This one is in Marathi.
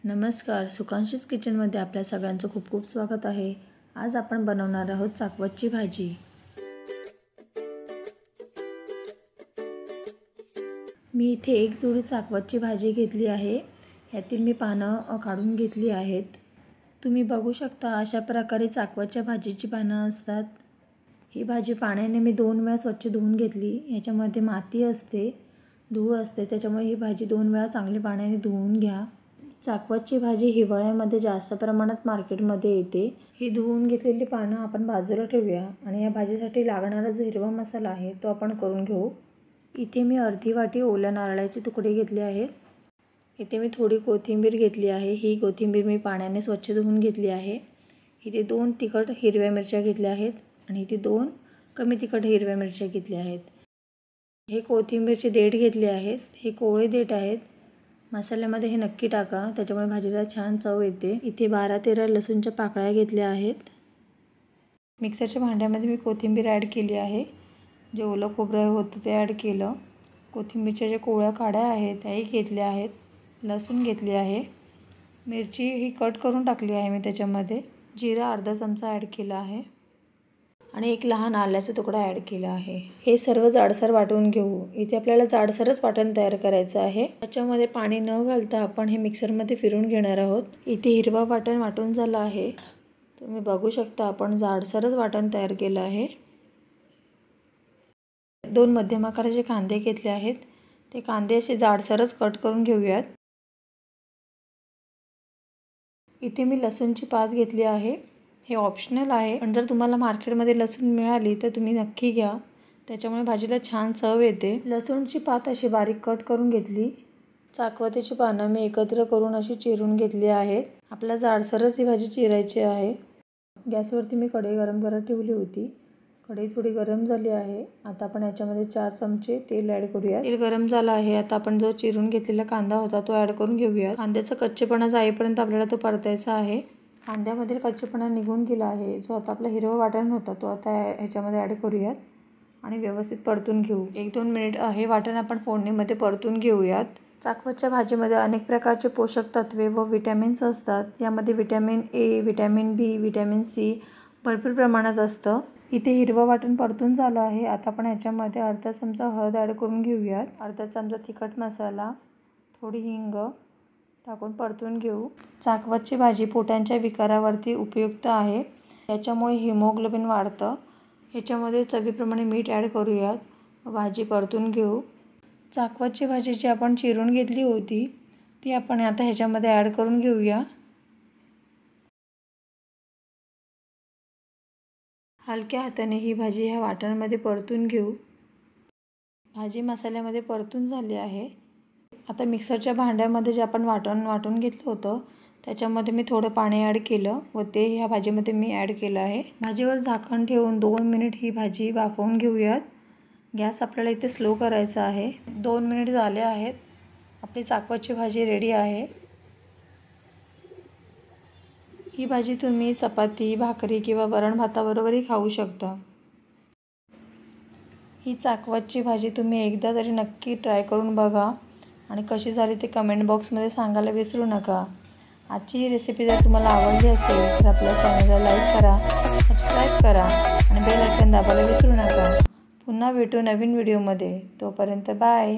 नमस्कार, सुकांशीज किचनमध्ये आपल्या सगळ्यांचं खूप खूप स्वागत आहे। आज आपण बनवणार आहोत चाकवतची भाजी। मी इथे एक जुडी चाकवतची भाजी घेतली आहे। यातील मी पानं काढून घेतली आहेत। तुम्ही बघू शकता अशा प्रकारे चाकवतच्या भाजीची पानं असतात। ही भाजी पाण्याने मी 2 वेळा स्वच्छ धुवून घेतली। याच्यामध्ये माती असते, धूळ असते, त्याच्यामुळे ही भाजी 2 वेळा चांगली पाण्याने धुवून घ्या। चाकवतची भाजी हिवाळ्यामध्ये जास्त प्रमाणात मार्केटमध्ये येते। ही धुवून घेतलेली पानं आपण बाजूला ठेवूया आणि या भाजीसाठी लागणारा जो हिरवा मसाला आहे तो आपण करून घेऊ। इथे मी अर्धी वाटी ओल्या नारळाचे तुकडे घेतले आहेत। इथे मी थोडी कोथिंबीर घेतली आहे। ही कोथिंबीर मी पाण्याने स्वच्छ धुवून घेतली आहे। इथे 2 तिखट हिरव्या मिरच्या घेतल्या आहेत आणि इथे 2 कमी तिखट हिरव्या मिरच्या घेतल्या आहेत। हे कोथिंबीरचे देठ घेतले आहेत। हे कोवळे देठ आहेत। मसाल्यामध्ये हे नक्की टाका, त्याच्यामुळे भाजीला छान चव येते। इथे 12-13 लसूणच्या पाकळ्या घेतल्या आहेत। मिक्सरच्या भांड्यामध्ये मी कोथिंबीर ॲड केली आहे। जे ओलं खोबरं होतं ते ॲड केलं। कोथिंबीरच्या ज्या कोवळ्या काड्या आहेत त्याही घेतल्या आहेत। लसूण घेतली आहे। मिरची ही कट करून टाकली आहे मी त्याच्यामध्ये। जिरा अर्धा चमचा ॲड केला आहे आणि एक लहान आल्याचा तुकडा ॲड केला आहे। हे सर्व जाडसर वाटून घेऊ। इथे आपल्याला जाडसरच वाटण तयार करायचं आहे। त्याच्यामध्ये पाणी न घालता आपण हे मिक्सरमध्ये फिरून घेणार आहोत। इथे हिरवा वाटण वाटून झाला आहे। तुम्ही बघू शकता आपण जाडसरच वाटण तयार केलं आहे। 2 मध्यम आकाराचे कांदे घेतले आहेत। ते कांदे असे जाडसरच कट करून घेऊयात। इथे मी लसूणची पात घेतली आहे। हे ऑप्शनल आहे, पण जर तुम्हाला मार्केटमध्ये लसूण मिळाली तर तुम्ही नक्की घ्या, त्याच्यामुळे भाजीला छान चव येते। लसूणची पात अशी बारीक कट करून घेतली। चाकवतीची पानं मी एकत्र करून अशी चिरून घेतली आहेत। आपल्याला जाडसरच ही भाजी चिरायची आहे। गॅसवरती मी कढई गरम करत ठेवली होती। कढई थोडी गरम झाली आहे। आता आपण याच्यामध्ये 4 चमचे तेल ॲड करूया। तेल गरम झालं आहे। आता आपण जो चिरून घेतलेला कांदा होता तो ॲड करून घेऊया। कांद्याचा कच्चेपणा जाईपर्यंत आपल्याला तो परतायचा आहे। कांद्यामधील कच्चेपणा निघून गेला आहे। जो आता आपला हिरवा वाटण होता तो आता ह्याच्यामध्ये ॲड करूयात आणि व्यवस्थित परतून घेऊ। 1-2 मिनिट हे वाटण आपण फोडणीमध्ये परतून घेऊयात। चाकवतच्या भाजीमध्ये अनेक प्रकारचे पोषक तत्वे व विटॅमिन्स असतात। यामध्ये vitamin A, vitamin B, vitamin C भरपूर प्रमाणात असतं। इथे हिरवं वाटण परतून झालं आहे। आता आपण ह्याच्यामध्ये अर्धा चमचा हळद ॲड करून घेऊयात, अर्धा चमचा तिखट मसाला, थोडी हिंग टाकून परतून घेऊ। चाकवतची भाजी पोटांच्या विकारावरती उपयुक्त आहे। याच्यामुळे हिमोग्लोबिन वाढतं। ह्याच्यामध्ये चवीप्रमाणे मीठ ॲड करूयात, भाजी परतून घेऊ। चाकवतची भाजी जी आपण चिरून घेतली होती ती आपण आता ह्याच्यामध्ये ॲड करून घेऊया। हलक्या हाताने ही भाजी ह्या वाटणामध्ये परतून घेऊ। भाजी मसाल्यामध्ये परतून झाली आहे। आता मिक्सरच्या भांड्यामध्ये जे आपण वाटून घेतलं होतं त्याच्यामध्ये मी थोडं पाणी ॲड केलं व ते ह्या भाजीमध्ये मी ॲड केलं आहे। भाजीवर झाकण ठेवून 2 मिनिट ही भाजी वाफवून घेऊयात। गॅस आपल्याला इथे स्लो करायचा आहे। 2 मिनिट झाले आहेत। आपली चाकवतची भाजी रेडी आहे। ही भाजी तुम्ही चपाती, भाकरी किंवा वरण भाताबरोबरही खाऊ शकता। ही चाकवतची भाजी तुम्ही एकदा तरी नक्की ट्राय करून बघा आणि कशी झाली ते कमेंट बॉक्समध्ये सांगायला विसरू नका। आजची ही रेसिपी जर तुम्हाला आवडली असेल तर आपल्या चॅनलला लाईक करा, सबस्क्राईब करा आणि बेल आयकॉन दाबायला विसरू नका। पुन्हा भेटू नवीन व्हिडिओमध्ये। तोपर्यंत बाय।